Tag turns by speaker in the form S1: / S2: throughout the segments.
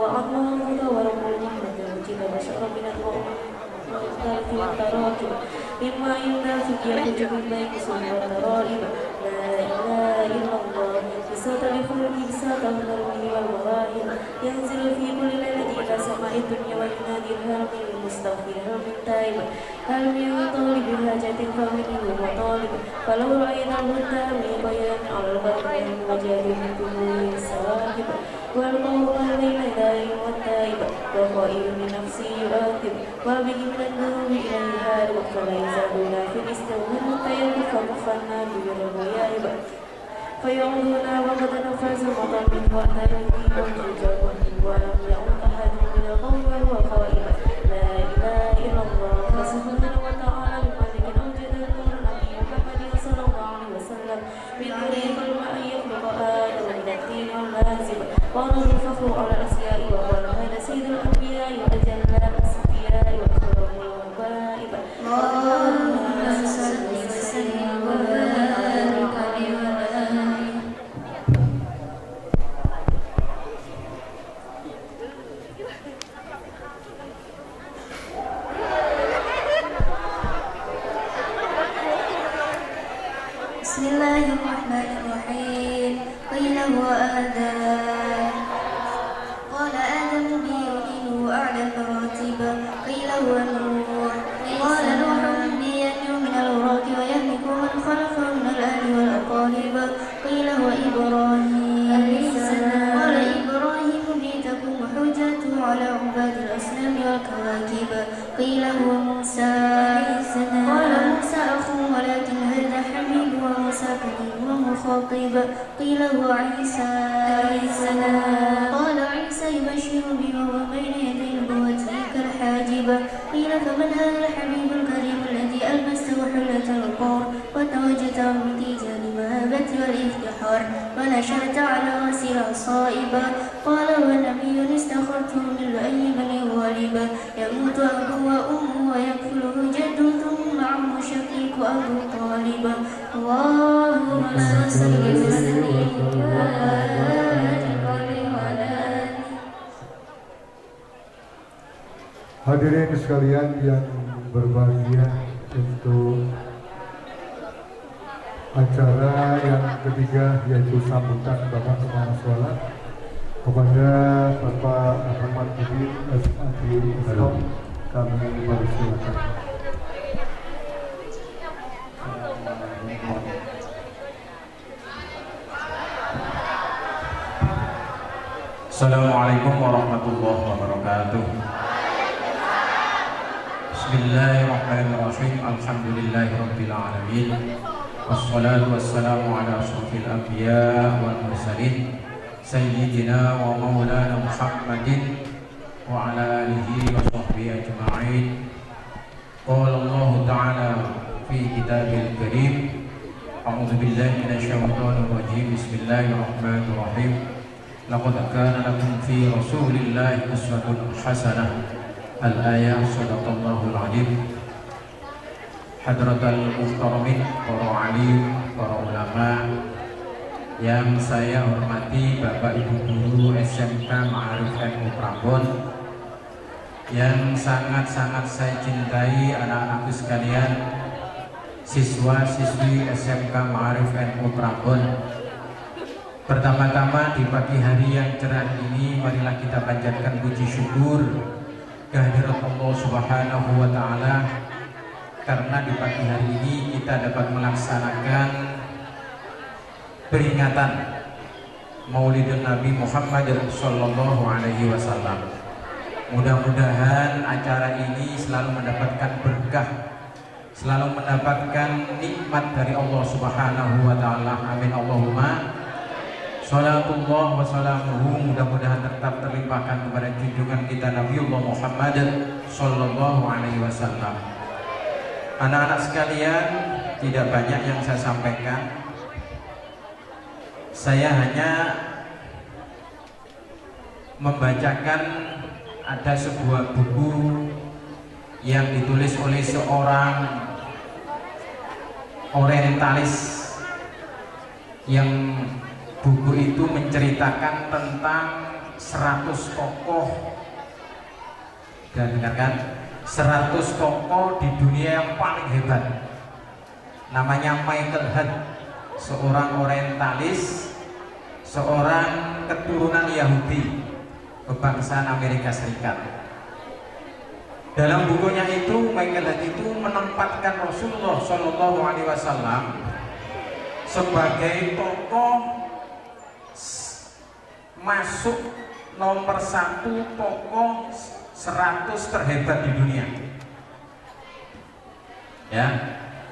S1: وأطمأنك ورب النعمة وجد بشر من الرحمة واختلف التراكب مما عند فدية جبل بين سوء والترائب لا إله إلا الله بساط لخلق بساط النرم والمواهب ينزل في كل ليلة إلى سماء الدنيا وينادي هل من مستغفر هل من تائب هل من طالب حاجة فمنه وطالب فلو رأينا الهدى من بيان على البر وجاد من دونه سواهب والقوم بين داء والتائب وقائل من نفسي يؤدب وبه من الذنوب إليه هارب فلا يزالون في الاستوى حتى يرفع مفنا بير الغيائب فيعودون وقد نفذ مطر من وأنا الذي والرجال ولم يعد أحد من القوم وهو قائم لا إله إلا الله فسبحانه وتعالى بملك أوجد النور نبي محمد صلى الله عليه وسلم من طريق أن يخلق آدم من الدين واللازم وأنه الفخر على الأسياء وقال هذا سيد الأنبياء وأجل الأصفياء والكرم والغائب اللهم صل وسلم وبارك عليه وعلى آله.
S2: بسم الله الرحمن الرحيم قيل هو آدم قال آدم بيمينه أعلى المراتب قيل هو نوح قال نوح بيده من الأوراق ويملك من خلفه من الأهل والأقارب قيل هو إبراهيم قال إبراهيم لتكون حجته على عباد الأصنام والكواكب قيل هو موسى قال موسى أخو ولكن هذا حميد وموسى كريم ومخاطب قيل هو عيسى قال عيسى يبشر بما هو بين يدي نبوته كالحاجب قيل فمن هذا الحبيب الكريم الذي ألبسته حلة القار وتوجته من تيجان المهابة والافتخار ونشرت على رأس العصائب قال ونبي استخرته من لؤي بني غالب يموت أبوه وأمه ويكفله جده ثم عمه شقيق أبو طالب اللهم صل وسلم وبارك عليه وعلى آله.
S3: Hadirin sekalian yang berbahagia, untuk acara yang ketiga yaitu sambutan Bapak Kepala Sekolah kepada Bapak Ahmad Budi SAD Islam, kami persilakan.
S4: Assalamualaikum warahmatullahi wabarakatuh. Bismillahirrahmanirrahim. Alhamdulillahirabbil alamin. Wassalatu wassalamu ala asyrafil anbiya wal mursalin sayyidina wa maulana Muhammadin wa ala alihi wa sahbihi ajma'in. Qala Allah ta'ala fi kitabil karim. A'udzu billahi minasyaitonir rajim. Bismillahirrahmanirrahim. Laqad kana lakum fi Rasulillahi uswatun hasanah. Al-ayah, sadaqallahul alim. Hadratal muhtaramin, para alim, para ulama yang saya hormati, Bapak Ibu Guru SMK Ma'arif NU Prambon, yang sangat-sangat saya cintai anak-anakku sekalian, siswa-siswi SMK Ma'arif NU Prambon. Pertama-tama di pagi hari yang cerah ini, marilah kita panjatkan puji syukur kehadirat Allah Subhanahu wa Ta'ala, karena di pagi hari ini kita dapat melaksanakan peringatan Maulidun Nabi Muhammad Sallallahu Alaihi Wasallam. Mudah-mudahan acara ini selalu mendapatkan berkah, selalu mendapatkan nikmat dari Allah Subhanahu wa Ta'ala. Amin Allahumma. Salatullah wa salamuhu, mudah-mudahan tetap terlimpahkan kepada junjungan kita Nabiullah Muhammad Sallallahu Alaihi Wasallam. Anak-anak sekalian, tidak banyak yang saya sampaikan. Saya hanya membacakan ada sebuah buku yang ditulis oleh seorang orientalis, yang buku itu menceritakan tentang 100 tokoh, dan dengarkan, 100 tokoh di dunia yang paling hebat. Namanya Michael Hart, seorang orientalis, seorang keturunan Yahudi, kebangsaan Amerika Serikat. Dalam bukunya itu, Michael Hart itu menempatkan Rasulullah Shallallahu Alaihi Wasallam sebagai tokoh masuk nomor 1 tokoh 100 terhebat di dunia. Ya,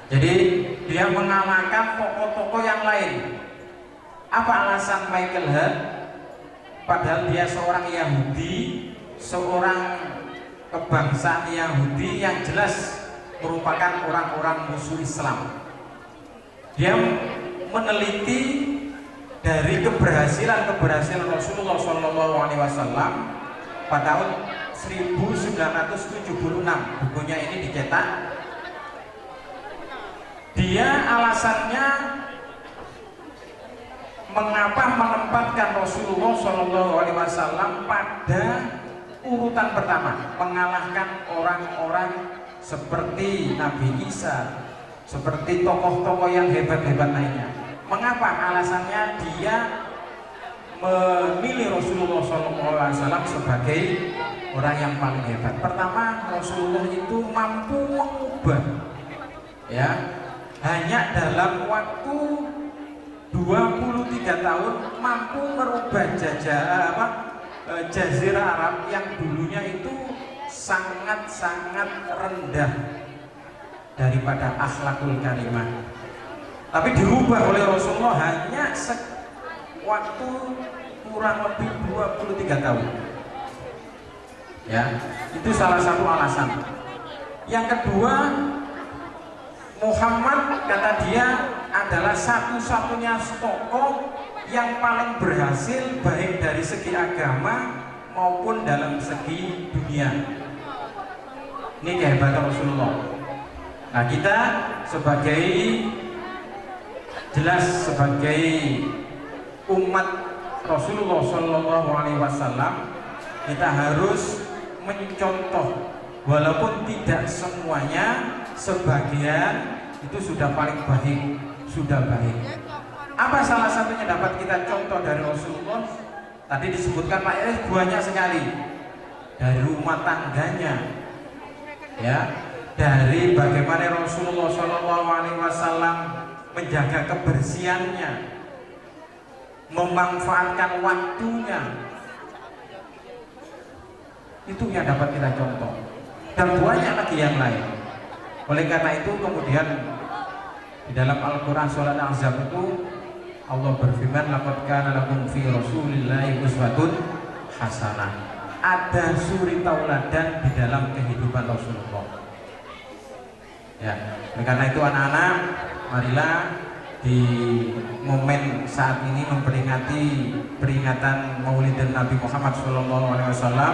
S4: jadi dia mengalahkan tokoh-tokoh yang lain. Apa alasan Michael Hart? Padahal dia seorang Yahudi, seorang kebangsaan Yahudi yang jelas merupakan orang-orang musuh Islam. Dia meneliti dari keberhasilan Rasulullah SAW pada tahun 1976. Bukunya ini dicetak. Dia alasannya mengapa menempatkan Rasulullah SAW pada urutan pertama, mengalahkan orang-orang seperti Nabi Isa, seperti tokoh-tokoh yang hebat-hebat lainnya. Mengapa? Alasannya dia memilih Rasulullah SAW sebagai orang yang paling hebat. Pertama, Rasulullah itu mampu mengubah, ya, hanya dalam waktu 23 tahun mampu merubah Jazirah Arab yang dulunya itu sangat-sangat rendah daripada akhlakul karimah, tapi dirubah oleh Rasulullah hanya waktu kurang lebih 23 tahun. Ya, itu salah satu alasan. Yang kedua, Muhammad, kata dia, adalah satu-satunya tokoh yang paling berhasil baik dari segi agama maupun dalam segi dunia. Ini kehebatan Rasulullah. Nah, kita sebagai umat Rasulullah Shallallahu Alaihi Wasallam, kita harus mencontoh, walaupun tidak semuanya, sebagian itu sudah paling baik, sudah baik. Apa salah satunya dapat kita contoh dari Rasulullah? Tadi disebutkan Pak, banyak sekali. Dari rumah tangganya, ya, dari bagaimana Rasulullah SAW menjaga kebersihannya, memanfaatkan waktunya, itu yang dapat kita contoh. Dan banyak lagi yang lain. Oleh karena itu kemudian di dalam Al-Quran surat Al-Ahzab itu Allah berfirman, laqad kana lakum fi Rasulillahi uswatun hasanah. Ada suri tauladan di dalam kehidupan Rasulullah. Ya, oleh karena itu anak-anak, marilah di momen saat ini memperingati peringatan Maulidin Nabi Muhammad SAW,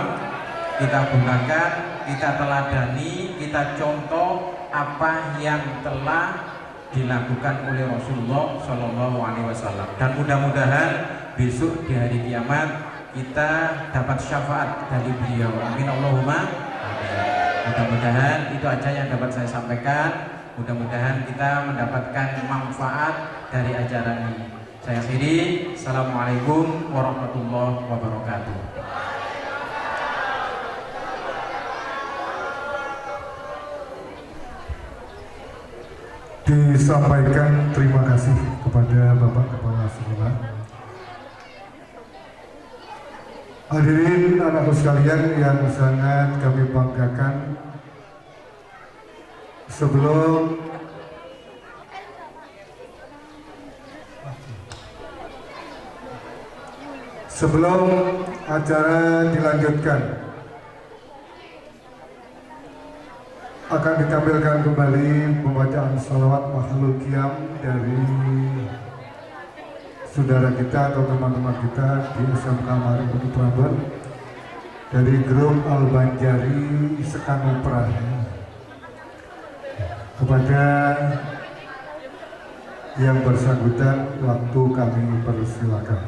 S4: kita gunakan, kita teladani, kita contoh apa yang telah dilakukan oleh Rasulullah Shallallahu Alaihi Wasallam, dan mudah-mudahan besok di hari kiamat kita dapat syafaat dari beliau. Amin Allahumma amin. Mudah-mudahan itu aja yang dapat saya sampaikan. Mudah-mudahan kita mendapatkan manfaat dari acara ini. Saya akhiri. Assalamualaikum warahmatullahi wabarakatuh.
S3: Disampaikan terima kasih kepada Bapak Kepala Sekolah. Hadirin anakku sekalian yang sangat kami banggakan, sebelum acara dilanjutkan, akan ditampilkan kembali pembacaan salawat makhlul qiyam dari saudara kita atau teman-teman kita di SMK Maribudi Prambon dari grup Al-Banjari Sekanu Praha. Kepada yang bersangkutan, waktu kami persilakan.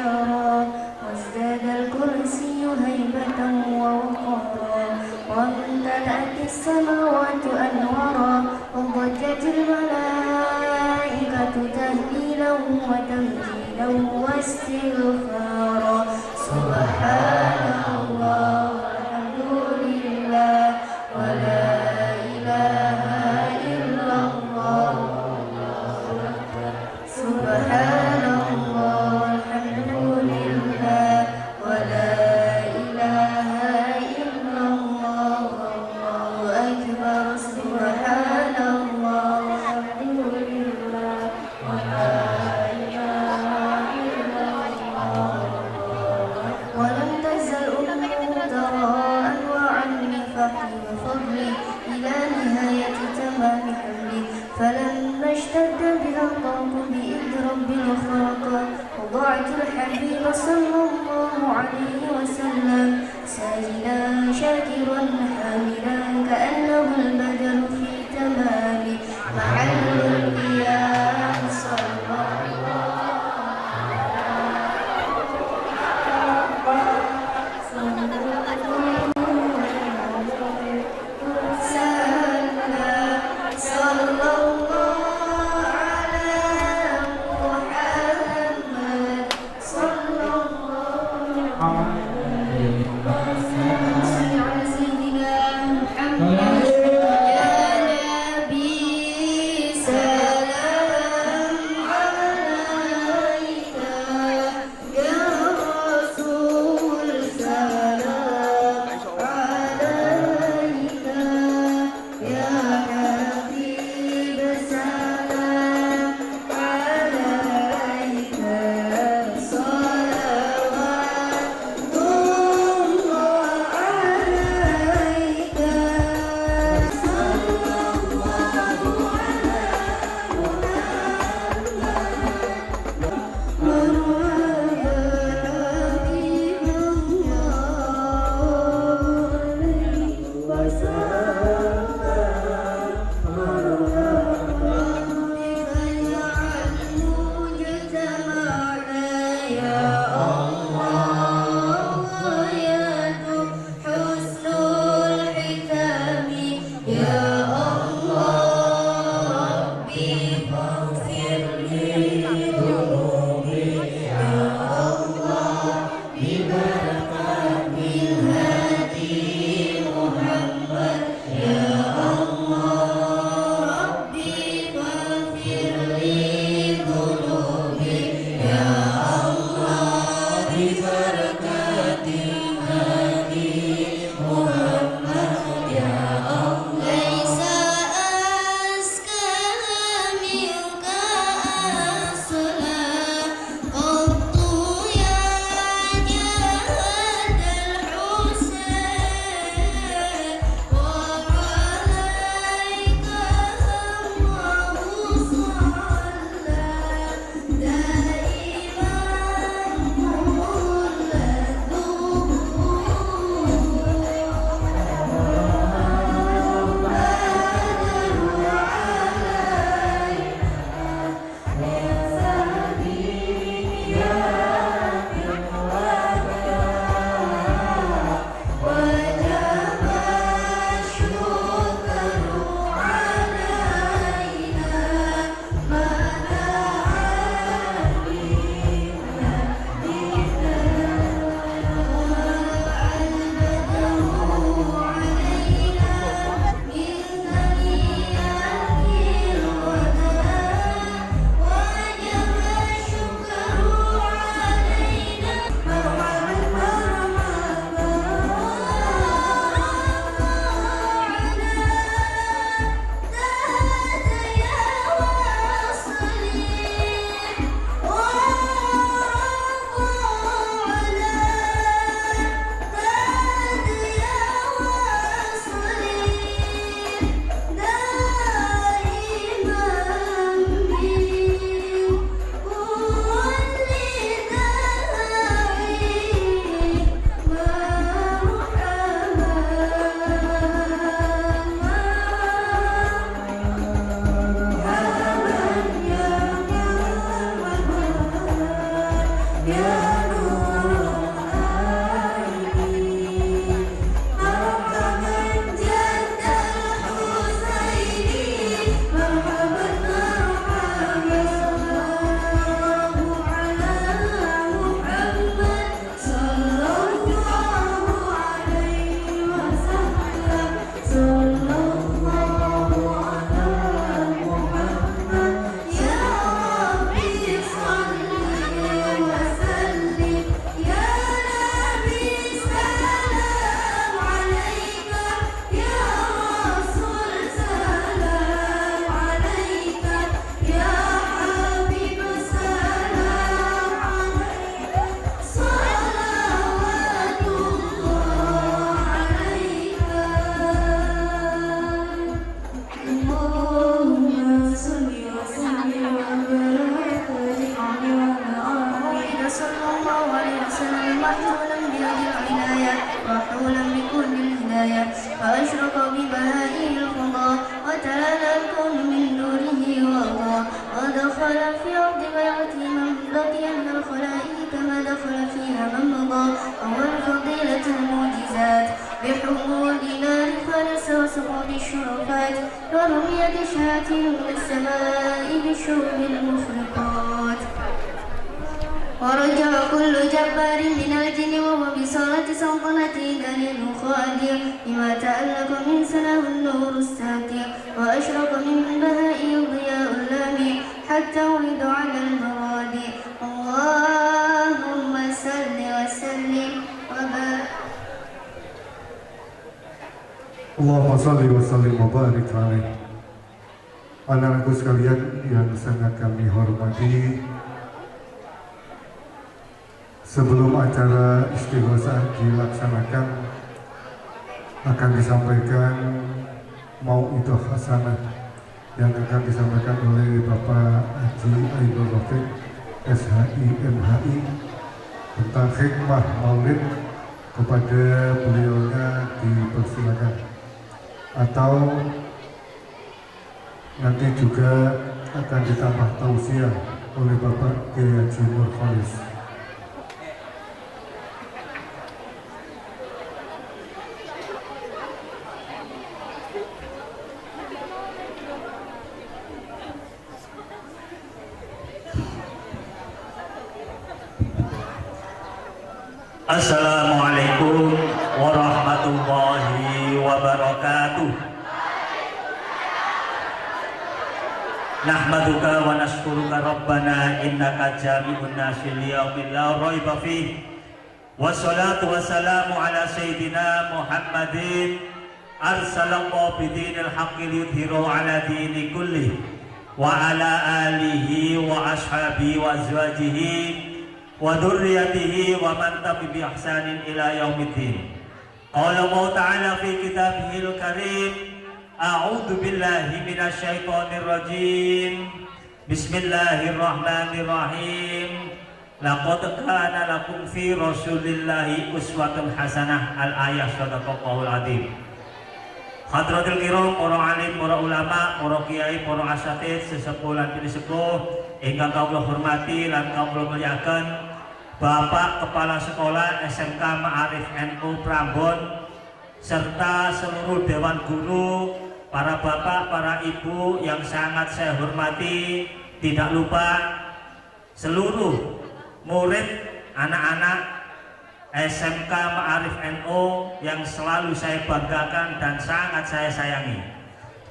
S2: يرى وازداد الكرسي هيبة ووقارا وامتلأت السماوات أنورا وضجت الملائكة تهليلا وتمجيدا واستغفارا سبحان الله والحمد لله ولا إله إلا الله سبحان الله والحمد لله ولا إله إلا الله والله أكبر سبحان الله والحمد لله ولا إله إلا الله ولم تزل أمه ترى أنواع النفاق وفضله إلى نهاية تمام حمله فلما اشتد بها الضوء بإذن رب الخلق وضعت الحبيب صلى الله عليه وسلم ساجدا شاكرا حامدا كأنه البدر في تمامه مع الأنبياء صلى الله بحمود نار خالص وسقوط الشرفات ورمية شاتم من السماء بشرب المخلقات ورجع كل جبار من الجن وهو بصورة سلطنة دليل خادع بما تألق من سنه النور الساتع وأشرق من بهائه ضياء اللامع حتى ولد على المرادع اللهم صل وسلم وبارك
S3: Allahumma salli wa sallim wa barik alaih. Anak-anakku sekalian yang sangat kami hormati, sebelum acara istighosah dilaksanakan akan disampaikan mau'idhah hasanah yang akan disampaikan oleh Bapak Haji Ainul Rafiq SHI MHI tentang hikmah maulid. Kepada beliaunya dipersilakan, atau nanti juga akan ditambah tausiah oleh Bapak Kiai Haji Nur Khalis.
S5: Assalamualaikum warahmatullahi wabarakatuh. Nahmaduka wa nashkuruka rabbana innaka jami'un nasi liyaumin la raiba fih. Wassalatu wassalamu ala sayyidina Muhammadin arsalallahu bidinil haqqi liyudhhirahu ala dini kullih wa ala alihi wa ashabihi wa azwajihi wa dzurriyyatihi wa man tabi bi ihsanin ila yaumiddin. Qala Allah ta'ala fi kitabihil karim, a'udzu billahi minasy syaithanir rajim. Bismillahirrahmanirrahim. Laqad kana lakum fi rasulillahi uswatun hasanah. Al-ayah sadaqallahul azim. Hadratul kiram, para alim, para ulama, para kiai, para asatidz, sesepuh lan pinisepuh ingkang kawula hormati lan kawula mulyaken, Bapak Kepala Sekolah SMK Ma'arif NU Prambon serta seluruh dewan guru, para bapak, para ibu yang sangat saya hormati, tidak lupa seluruh murid anak-anak SMK Ma'arif NU yang selalu saya banggakan dan sangat saya sayangi.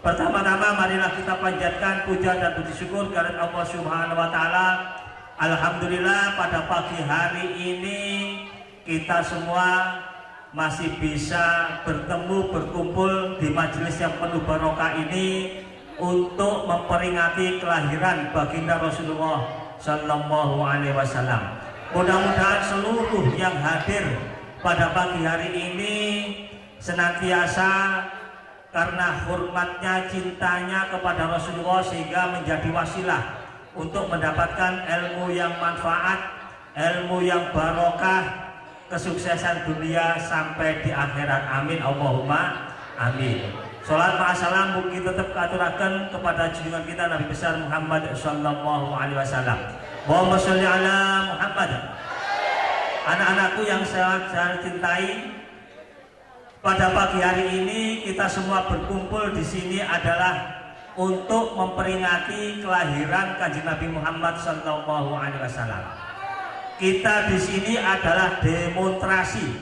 S5: Pertama-tama marilah kita panjatkan puja dan puji syukur kepada Allah Subhanahu wa taala. Alhamdulillah pada pagi hari ini kita semua masih bisa bertemu berkumpul di majelis yang penuh barokah ini untuk memperingati kelahiran baginda Rasulullah Sallallahu Alaihi Wasallam. Mudah-mudahan seluruh yang hadir pada pagi hari ini senantiasa karena hormatnya, cintanya kepada Rasulullah sehingga menjadi wasilah untuk mendapatkan ilmu yang manfaat, ilmu yang barokah, kesuksesan dunia sampai di akhirat. Amin Allahumma amin. Salat ma'asalam mugi tetap katuraken kepada junjungan kita Nabi besar Muhammad sallallahu alaihi wasallam. Allahumma sholli ala Muhammad. Anak-anakku yang saya cintai, pada pagi hari ini kita semua berkumpul di sini adalah untuk memperingati kelahiran Kanjeng Nabi Muhammad sallallahu alaihi wasallam. Kita di sini adalah demonstrasi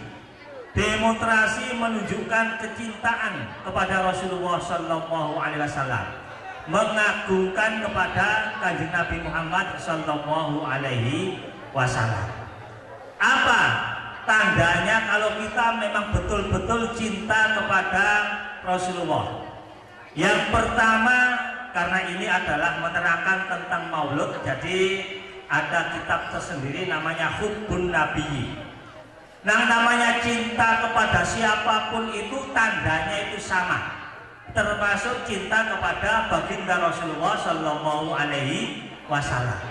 S5: menunjukkan kecintaan kepada Rasulullah sallallahu alaihi wasallam, mengagungkan kepada Kanjeng Nabi Muhammad sallallahu alaihi wasallam. Apa tandanya kalau kita memang betul-betul cinta kepada Rasulullah? Yang pertama, karena ini adalah menerangkan tentang maulud, jadi ada kitab tersendiri namanya Hubbun Nabi. Nah, namanya cinta kepada siapapun itu tandanya itu sama, termasuk cinta kepada baginda Rasulullah Sallallahu Alaihi Wasallam.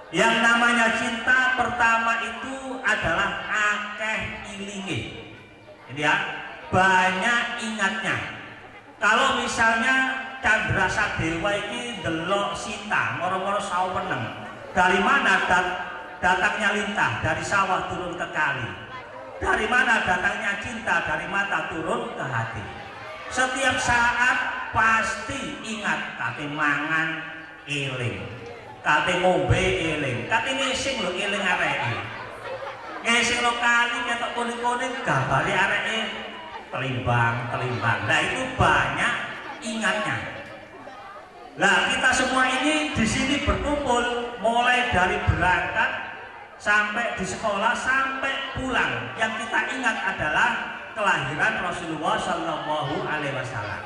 S5: Yang namanya cinta pertama itu adalah akeh ilinge, jadi ya, banyak ingatnya. Kalau misalnya Chandra Sadewa ini delok Sita, moro-moro saweneng. Dari mana datangnya lintah? Dari sawah turun ke kali. Dari mana datangnya cinta? Dari mata turun ke hati. Setiap saat pasti ingat kate mangan eling, kate ngombe eling, kate ngising lho eling areke. Ngising lo kali ketok kuning-kuning gambare areke telimbang. Nah itu banyak ingatnya. Nah kita semua ini di sini berkumpul mulai dari berangkat sampai di sekolah sampai pulang. Yang kita ingat adalah kelahiran Rasulullah Shallallahu Alaihi Wasallam.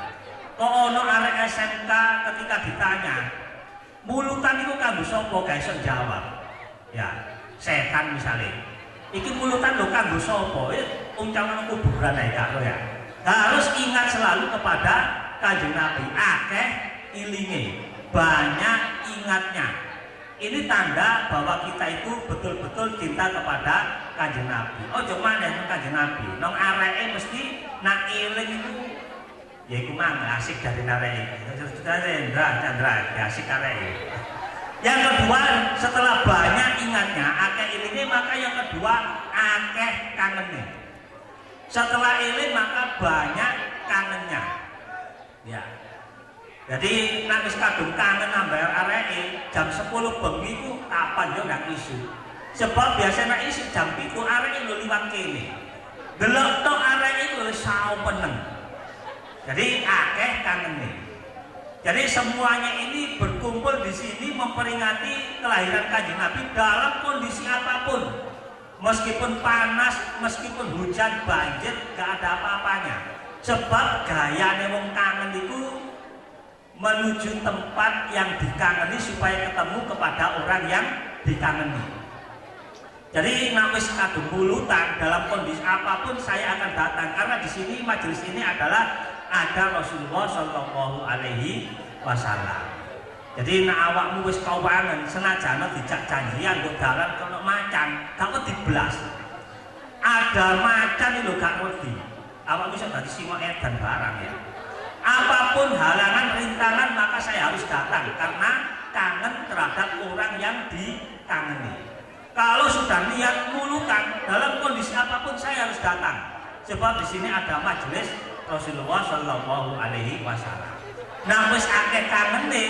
S5: Kok ono arek SMK ketika ditanya mulutan itu kanggo sapa gak iso jawab. Ya, setan misalnya. Iki mulutan lho kanggo sapa? Ucapan kuburan ae karo ya. Harus ingat selalu kepada Kanjeng Nabi. Akeh ilinge, banyak ingatnya. Ini tanda bahwa kita itu betul-betul cinta kepada Kanjeng Nabi. Oh cuma ada Kanjeng Nabi. Nong areke mesti nak eling itu, ya iku mang asik dari areke. Chandra, asik areke. Yang kedua, setelah banyak ingatnya, akeh ilinge, maka yang kedua akeh kangennya. Setelah eling maka banyak kangennya. Ya. Jadi nek wis kadung kangen ambek areke jam 10 bengi ku kapan yo ndak isu. Sebab biasanya isu jam 7 areke lho liwat kene. Delok tok areke iku wis sao peneng. Jadi akeh kangene. Jadi semuanya ini berkumpul di sini memperingati kelahiran Kanjeng Nabi dalam kondisi apapun. Meskipun panas, meskipun hujan, banjir, gak ada apa-apanya. Sebab gayane wong kangen itu menuju tempat yang dikangeni supaya ketemu kepada orang yang dikangeni. Jadi nek wis kadung mulutan dalam kondisi apapun saya akan datang karena di sini majelis ini adalah ada Rasulullah Shallallahu Alaihi Wasallam. Jadi nek awakmu wis kawangen senajan dijak janjian kok dalan kono macan, gak wedi blas. Ada macan lho gak wedi. Awakmu iso dadi siwak edan barang ya. Apapun halangan rintangan maka saya harus datang karena kangen terhadap orang yang dikangeni. Kalau sudah niat mulukan dalam kondisi apapun saya harus datang. Sebab di sini ada majelis Rasulullah Shallallahu Alaihi Wasallam. Nah wis akeh kangene,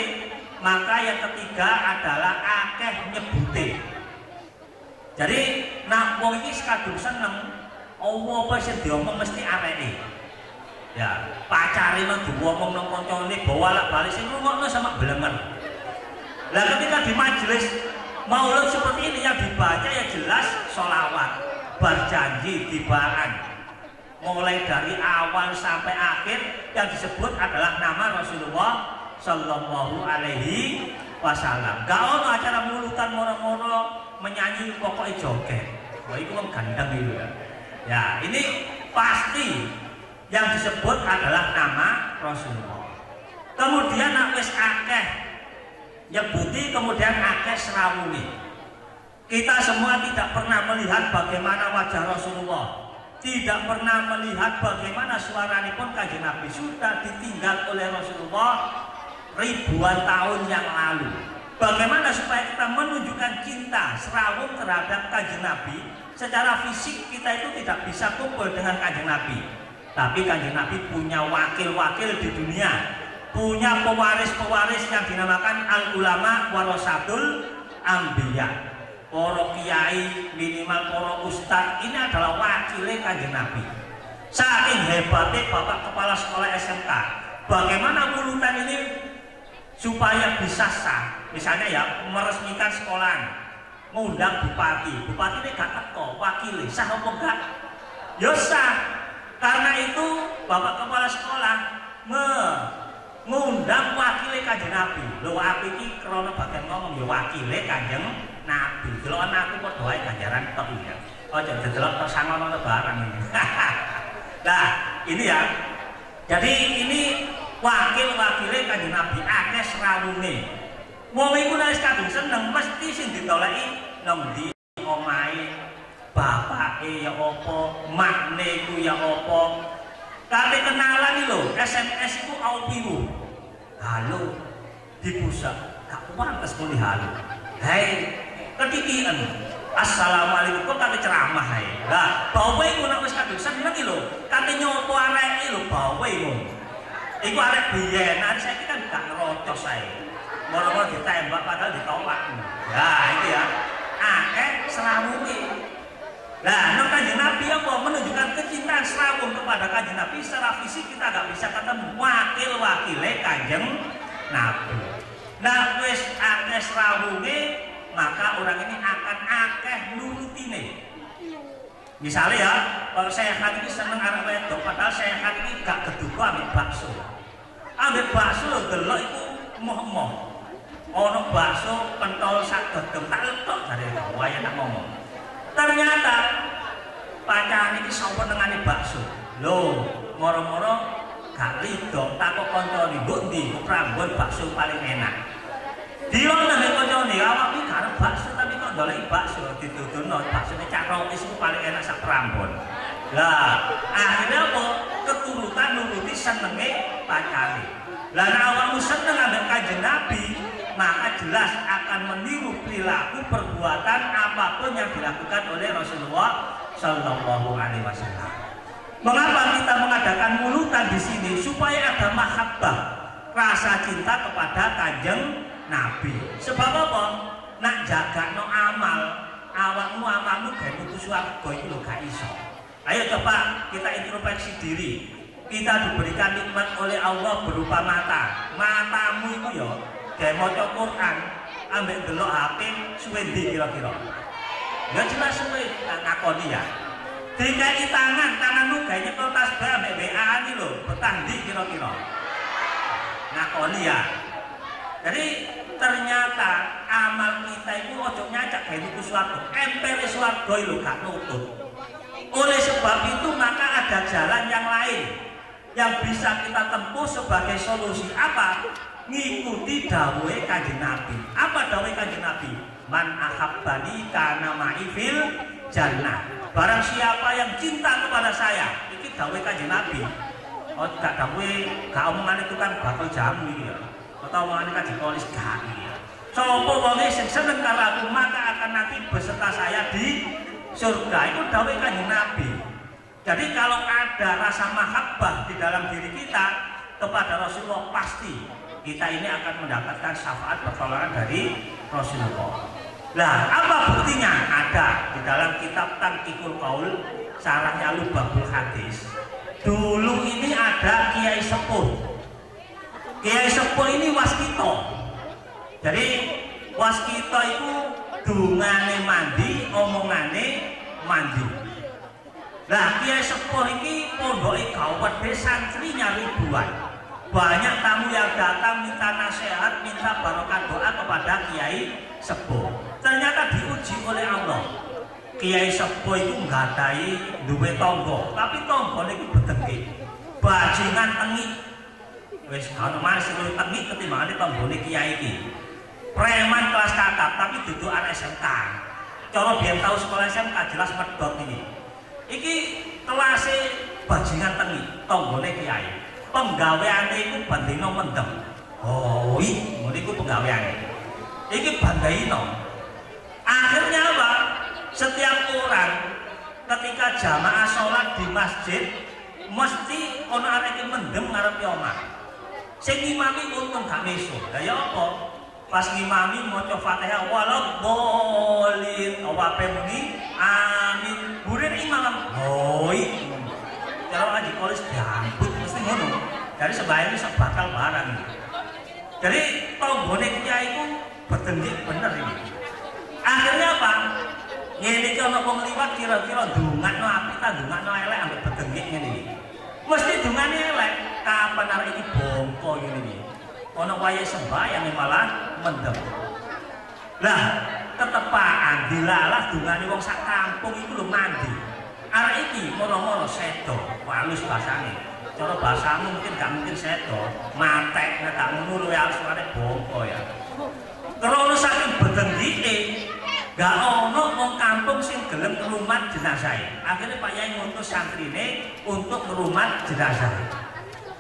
S5: maka yang ketiga adalah akeh nyebute. Jadi nak wong iki kadung seneng, apa sing diomong mesti areke. Ya, pacare nang diomong nang kancane bolak-balik sing ngrungokno sama blenger. Lah ketika di majelis maulid seperti ini yang dibaca ya jelas sholawat, berjanji tibaan. Mulai dari awal sampai akhir yang disebut adalah nama Rasulullah Shallallahu Alaihi Wasallam. Gak ono acara mulutan moro-moro menyanyi pokoknya joget. Wah itu kan gandang gitu ya. Ya ini pasti yang disebut adalah nama Rasulullah. Kemudian nek wis akeh nyebuti, kemudian akeh serawungi. Kita semua tidak pernah melihat bagaimana wajah Rasulullah, tidak pernah melihat bagaimana suaranipun Kanjeng Nabi. Sudah ditinggal oleh Rasulullah ribuan tahun yang lalu. Bagaimana supaya kita menunjukkan cinta serawung terhadap Kanjeng Nabi? Secara fisik kita itu tidak bisa kumpul dengan Kanjeng Nabi. Tapi Kanjeng Nabi punya wakil-wakil di dunia, punya pewaris-pewaris yang dinamakan al-ulama warasatul anbiya. Para kiai, minimal para ustadz, ini adalah wakilnya Kanjeng Nabi. Saking hebatnya Bapak Kepala Sekolah SMK, bagaimana mulutan ini supaya bisa sah. Misalnya ya, meresmikan sekolah, ngundang bupati ini gak teko, wakilnya sah apa enggak? Ya sah. Karena itu Bapak Kepala Sekolah mengundang wakilnya Kanjeng Nabi. Lho aku iki krana bagian ngomong ya wakilnya Kanjeng Nabi. Delokan aku padha wae ganjaran tok ya. Aja delok tok sangono barang ini. Nah, ini ya. Jadi ini wakil-wakilnya Kanjeng Nabi akeh serawunge. Wong iku nek kadung seneng mesti sing ditoleki nang ndi omahe. Bapake ya apa, makne ku ya apa. Kate kenalan lho, SMS iku au piwu. Halo, dibusak, gak pantes muni halo. Hei, ketikian. Assalamualaikum kok kate ceramah ae. Lah, bawe ngono wis kadung seneng iki lho. Kate nyopo areke lho bawe ngono. Iku arek biyen, arek saiki kan gak ngerocos ae. Moro-moro ditembak padahal ditolak. Ya, itu ya. Akeh serawunge. Lah, nang Kanjeng Nabi apa menunjukkan kecintaan serawung kepada Kanjeng Nabi secara fisik kita gak bisa ketemu wakil-wakile Kanjeng Nabi. Nah, wis akeh serawunge, maka orang ini akan akeh nurutine. Misalnya ya, kalau sehat ini seneng arek wedok, padahal sehat ini gak keduga ambek bakso. Ambek bakso lho delok iku moh-moh. Ono bakso pentol sak gegem tak letok jare wae nak ngomong. Ternyata pacar iki senengane bakso. Lho, moro-moro gak rido takok kancane, "Mbok ndi Prambon bakso paling enak?" Dilok nang kancane, "Awak iki gak bakso tapi kok ndoleki bakso dituturno baksone Cak Rotis iku paling enak sak Prambon." Lah, akhirnya apa? Keturutan nuruti senenge pacare. Lah nek awakmu seneng ambek Kanjeng Nabi, maka jelas akan meniru perilaku perbuatan apapun yang dilakukan oleh Rasulullah Shallallahu Alaihi Wasallam. Mengapa kita mengadakan mulutan di sini? Supaya ada mahabbah, rasa cinta kepada Kanjeng Nabi. Sebab apa? Nak jaga no amal, awakmu amalmu gawe nuju swarga iku lho gak iso. Ayo coba kita introspeksi diri. Kita diberikan nikmat oleh Allah berupa mata. Matamu itu ya gawe maca Quran, ambek delok HP suwe ndi kira-kira? Ya jelas suwe ngakoni ya. Dikai tanganmu gawe nyekel tasbih ambek WA iki lho, betah ndi kira-kira? Ngakoni ya. Jadi ternyata amal kita itu ojo nyacak gawe nuju swarga. Empele swarga lho gak nutut. Oleh sebab itu maka ada jalan yang lain yang bisa kita tempuh sebagai solusi apa? Ngikuti dawuhe Kanjeng Nabi. Apa dawuhe Kanjeng Nabi? Man ahabbani kana ma'i fil jannah. Barang siapa yang cinta kepada saya, iki dawuhe Kanjeng Nabi. Oh, gak dawuhe, gak omongan itu kan bakal jamu iki ya. Atau omongan kan ditulis gak iki ya. Sopo wonge sing seneng karo aku maka akan nanti beserta saya di surga. Itu dawuhe Kanjeng Nabi. Jadi kalau ada rasa mahabbah di dalam diri kita kepada Rasulullah, pasti kita ini akan mendapatkan syafaat pertolongan dari Rasulullah. Nah, apa buktinya? Ada di dalam kitab Tanqiqul Qaul, syarahnya Lubabul Hadis. Dulu ini ada Kiai Sepuh. Kiai Sepuh ini waskito. Jadi waskito itu dungane mandi, omongane mandi. Nah, Kiai Sepuh ini pondoke gawedhe, santrinya ribuan. Banyak tamu yang datang minta nasihat, minta barokah doa kepada Kiai Sepuh. Ternyata diuji oleh Allah. Kiai Sepuh itu nggadhahi duwe tangga, tapi tanggane iku bedenge. Bajingan tengik. Wis ana maneh sing luwih tengik ketimbangane tanggane Kiai iki. Preman kelas kakap tapi duduk anak SMK. Cara biyen tau sekolah SMK jelas medhot ini. Iki kelasé bajingan tengi, tanggane Kiai. Penggaweane iku bandino mendem. Oh, ngono iku penggaweane. Iki bandaino. Akhirnya apa? Setiap orang ketika jamaah sholat di masjid mesti ono arek mendem ngarep omah. Sing ngimami untung gak meso. Lah ya apa? Pas ngimami maca Fatihah walad-dhalin, awape muni amin. Burin imam, hoi. Kalau ngaji kolis diamput mesti ngono. Dari sembahyang ini bakal barang. Jadi tanggane Kiai itu bedengik bener ini. Akhirnya apa? Ngene iki ana wong liwat kira-kira ndongakno apik ta ndongakno elek ambek bedengik ngene iki. Mesti dongane elek, kapan arek iki bongko ngene iki. Ana wayahe sembahyang malah mendem. Lah, ketepaan dilalah dongane wong sak kampung iku lho mandi. Arek iki moro-moro sedo, halus basane. Cara bahasamu mungkin gak mungkin sedo, matek nek gak ngono luwih halus arek bongko ya. Terus saking bedengike gak ono wong kampung sing gelem ngrumat jenazah. Akhirnya Pak Yai ngutus santrine untuk ngrumat jenazah.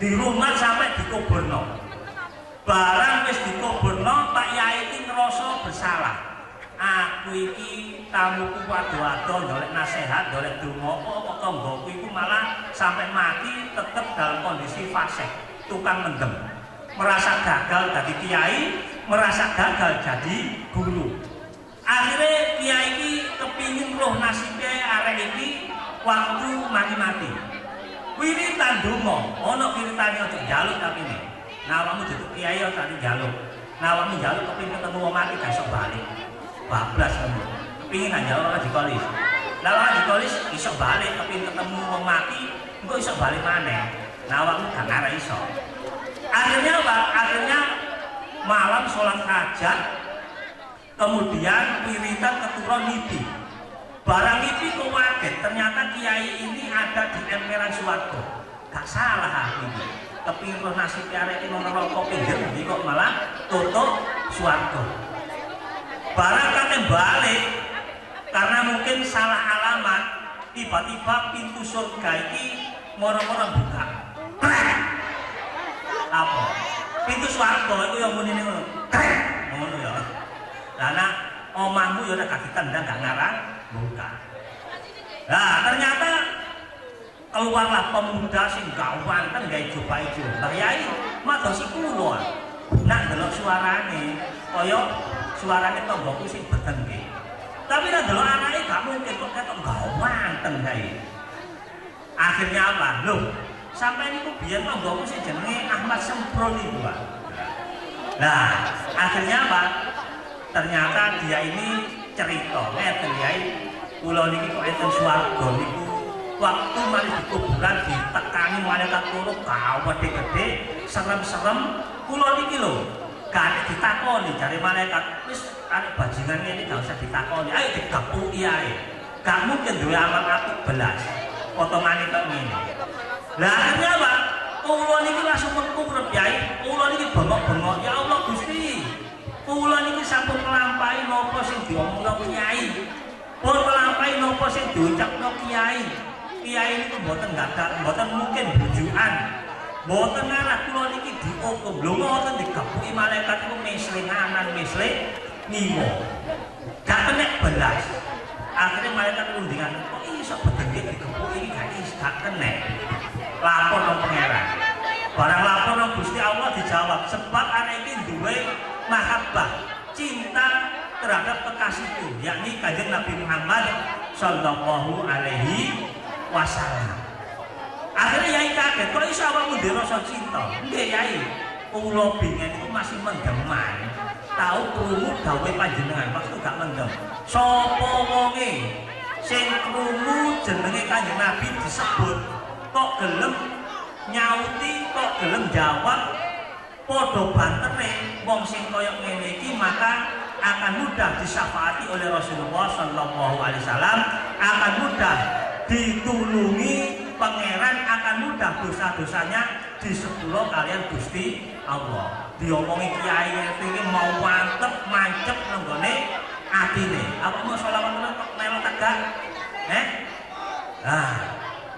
S5: Di rumah sampai dikuburno. Barang wis dikuburno, Pak Yai iki ngerasa bersalah. aku iki tamuku wado-wado golek nasihat, golek donga apa tanggoku iku malah sampai mati tetep dalam kondisi fasik, tukang mendem. Merasa gagal jadi kiai, merasa gagal jadi guru. Akhirnya kiai iki kepingin roh nasibnya arek iki waktu mati-mati. Wiritan donga, ana wiritane aja njaluk tapi ne. Nah, awakmu dadi kiai aja tak njaluk. Nah, awakmu njaluk kepingin ketemu wong mati gak iso balik. Bablas kamu. Kepingin nang njaluk ora dikolis. Lah ora dikolis iso balik, kepingin ketemu wong mati engko iso balik maneh. Nah, awakmu gak arek iso. Akhirnya apa? Akhirnya malam sholat hajat, kemudian wiritan keturun ngipi. Barang ngipi kok kaget, ternyata kiai ini ada di emperan swarga. Gak salah aku ini. Kepingin roh nasib arek iki nang neraka pinggir iki kok malah tutup swarga. Barang kate balik karena mungkin salah alamat, tiba-tiba pintu surga iki moro-moro buka. Apa? Pintu swarga iku yang muni ngono. Ngono ya. Lah nek omahmu ya nek gak ditendang gak ngarang buka. Nah, ternyata keluarlah pemuda sing gak wanteng gawe jubah ijo. Lah yai, madosi kula. Nak delok suarane kaya suarane tanggoku sing bedenge. Tapi nek delok anake gak mungkin kok ketok gak wanteng gawe. Akhirnya apa? Loh, sampai niku biyen tanggoku sing jenenge Ahmad Sempron iku, Pak. Nah, akhirnya apa? Ternyata dia ini cerita, ngeten yai, kula niki kok enten swarga niku waktu mari di kuburan ditekani malaikat loro gawedhe-gedhe, serem-serem, kula niki lho, gak ditakoni jare malaikat, wis arek bajingan ngene gak usah ditakoni, ayo digepuki ae. Gak mungkin duwe amal apik belas. Potongane kok ngene. Lah akhirnya apa? Kula niki langsung mengkubrep yai, kula niki bengok-bengok, ya Allah Gusti. Kula niki sampun nglampahi napa sing diomongno kiai. Pun nglampahi napa sing diucapno kiai. Kiai niku mboten mboten mungkin bujukan. Mboten arah kula niki diukum. Lho ngoten digepuki malaikat iku mislinganan misle nimo. Gak kenek belas. Akhirnya malaikat undingan, kok iso bedenge digepuki iki gak kenek. Lapor nang pangeran. Barang lapor nang Gusti Allah dijawab sebab anak iki duwe mahabbah, cinta terhadap kekasihku, yakni Kanjeng Nabi Muhammad sallallahu alaihi wasallam. Akhirnya yai kaget, kok iso awakmu ndek rasa cinta? Nggih yai, kula bingen iku masih mendeman. Tahu krungu dawuhe panjenengan, waktu gak mendem. Sapa wonge sing krungu jenenge Kanjeng Nabi disebut kok gelem nyauti, kok gelem jawab padha bantere wong sing kaya ngene iki, maka akan mudah disyafaati oleh Rasulullah sallallahu alaihi wasallam, akan mudah ditulungi pangeran, akan mudah dosa-dosanya disepuro kalian Gusti Allah. Diomongi kiai iki mau mantep mancep nang gone atine. Apa mau selawat kok melu tegak? Nah,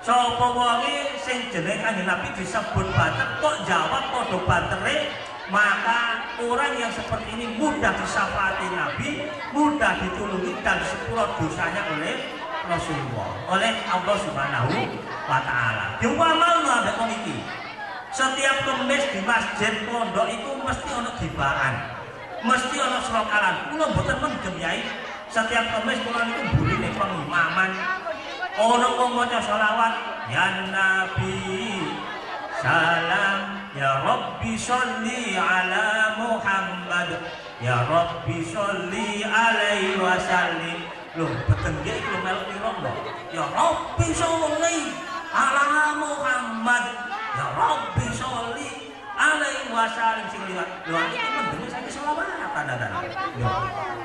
S5: sapa wonge sing jenenge Kanjeng Nabi disebut banter kok jawab padha bantere, maka orang yang seperti ini mudah disyafaati Nabi, mudah ditulungi dan sepuluh dosanya oleh Rasulullah, oleh Allah Subhanahu wa Ta'ala. Diwamal ambek wong iki. Setiap kemis di masjid pondok itu mesti ono gibaan, mesti ono serokalan. Kula mboten mendem yai. Setiap kemis kula niku mburi ning pengimaman. Ono wong maca selawat, ya Nabi salam, ya Rabbi sholli ala Muhammad, ya Rabbi sholli alaihi wasallim. Loh, betenge iku melok piro lho? Ya Rabbi sholli ala Muhammad, ya Rabbi sholli alaihi wasallim. Sing liwat lho iki mendeme saiki selawatan tanda-tanda.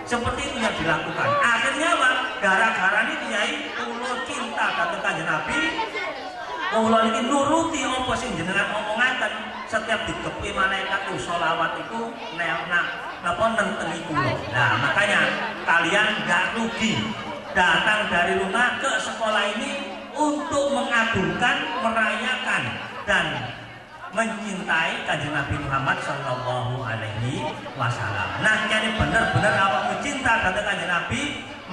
S5: Seperti itu yang dilakukan. Akhirnya apa? Gara-gara ini kiai kula cinta kata Kanjeng Nabi, kula iki nuruti apa sing jenengan omongaken. Setiap dikepuki malaikat itu sholawat itu napa nentengi kula. Nah, makanya kalian gak rugi datang dari rumah ke sekolah ini untuk mengagungkan, merayakan dan mencintai Kanjeng Nabi Muhammad Sallallahu Alaihi Wasallam. Nah, jadi benar-benar awakmu cinta kata Kanjeng Nabi,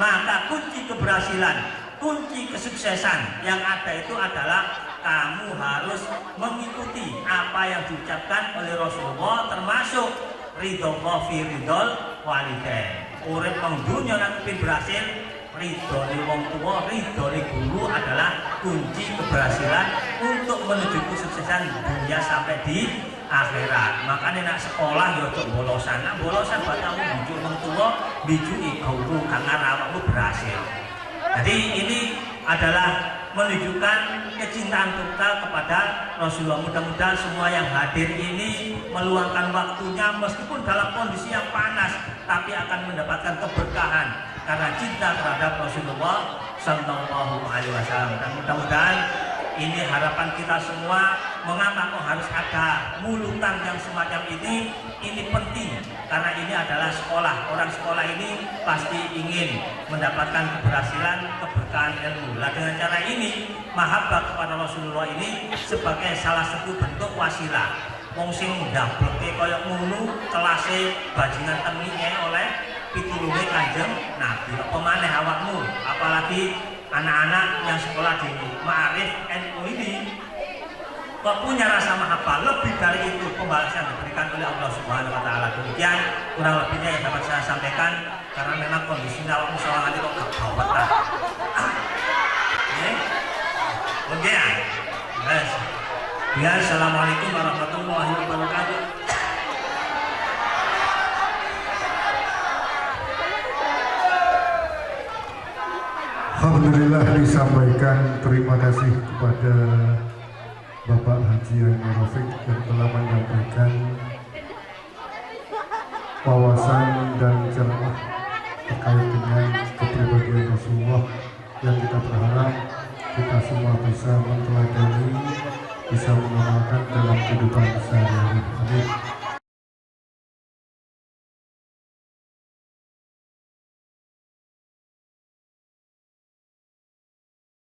S5: maka kunci keberhasilan, kunci kesuksesan yang ada itu adalah kamu harus mengikuti apa yang diucapkan oleh Rasulullah, termasuk ridho fi ridhol walidain. Urip wong dunya nek kepengin berhasil, ridho li wong tua, ridho li guru adalah kunci keberhasilan untuk menuju kesuksesan dunia sampai di akhirat. Makanya nak sekolah ya ojo bolosan. Nak bolosan buat kamu bijuk wong tua, bijuki guru karena awakmu berhasil. Jadi ini adalah menunjukkan kecintaan kita kepada Rasulullah. Mudah-mudahan semua yang hadir ini meluangkan waktunya meskipun dalam kondisi yang panas, tapi akan mendapatkan keberkahan karena cinta terhadap Rasulullah Sallallahu Alaihi Wasallam. Dan mudah-mudahan ini harapan kita semua. Mengapa kok harus ada mulutan yang semacam ini? Ini penting karena ini adalah sekolah. Orang sekolah ini pasti ingin mendapatkan keberhasilan, keberkahan ilmu. Nah, dengan cara ini mahabbah kepada Rasulullah ini sebagai salah satu bentuk wasilah. Wong sing ndableke kaya ngono kelase bajingan temike oleh pitulunge Kanjeng Nabi. Apa maneh awakmu, apalagi anak-anak yang sekolah di Ma'arif NU ini kok punya rasa mahabbah. Lebih dari itu pembalasan diberikan oleh Allah Subhanahu wa taala. Demikian kurang lebihnya yang dapat saya sampaikan karena memang kondisinya awakmu sawangan itu kok gawat ta. Oke ya. Yes. Ya, assalamualaikum warahmatullahi wabarakatuh.
S3: Alhamdulillah disampaikan terima kasih kepada Bapak Haji Ainur Rafiq yang telah menyampaikan wawasan dan ceramah terkait dengan kepribadian Rasulullah yang kita berharap kita semua bisa menteladani, bisa mengamalkan dalam kehidupan sehari-hari. Amin.